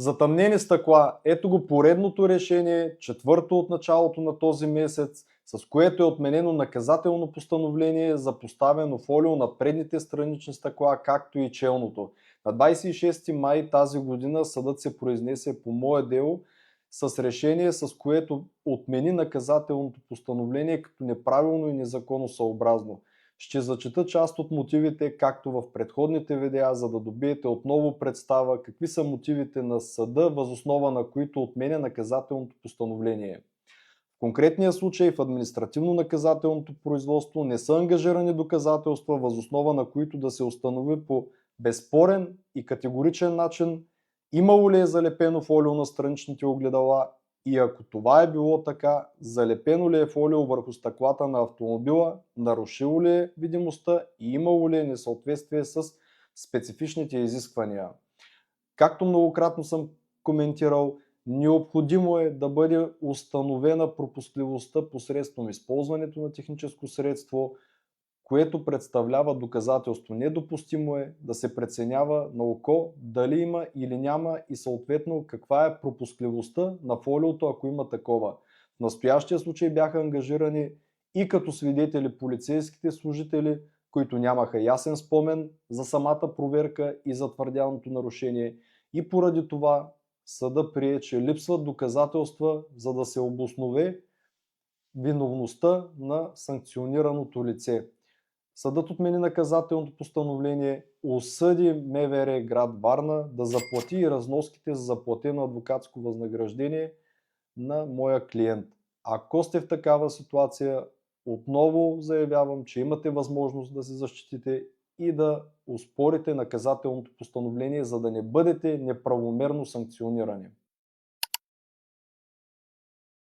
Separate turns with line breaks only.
Затъмнени стъкла. Ето го поредното решение, четвърто от началото на този месец, с което е отменено наказателно постановление за поставено фолио на предните странични стъкла, както и челното. На 26 май тази година съдът се произнесе по мое дело с решение, с което отмени наказателното постановление като неправилно и незаконосъобразно. Ще зачета част от мотивите, както в предходните видеа, за да добиете отново представа какви са мотивите на съда, въз основа на които отменя наказателното постановление. В конкретния случай в административно-наказателното производство не са ангажирани доказателства, въз основа на които да се установи по безспорен и категоричен начин имало ли е залепено фолио на страничните огледала и ако това е било така, залепено ли е фолио върху стъклата на автомобила, нарушило ли е видимостта и имало ли е несъответствие с специфичните изисквания. Както многократно съм коментирал, необходимо е да бъде установена пропускливостта посредством използването на техническо средство, което представлява доказателство. Недопустимо е да се преценява на око дали има или няма и съответно каква е пропускливостта на фолиото, ако има такова. В настоящия случай бяха ангажирани и като свидетели полицейските служители, които нямаха ясен спомен за самата проверка и за твърдяното нарушение, и поради това съда прие, че липсват доказателства, за да се обоснове виновността на санкционираното лице. Съдът отмени наказателното постановление, осъди МВР град Варна да заплати и разноските за заплатено адвокатско възнаграждение на моя клиент. Ако сте в такава ситуация, отново заявявам, че имате възможност да се защитите и да оспорите наказателното постановление, за да не бъдете неправомерно санкционирани.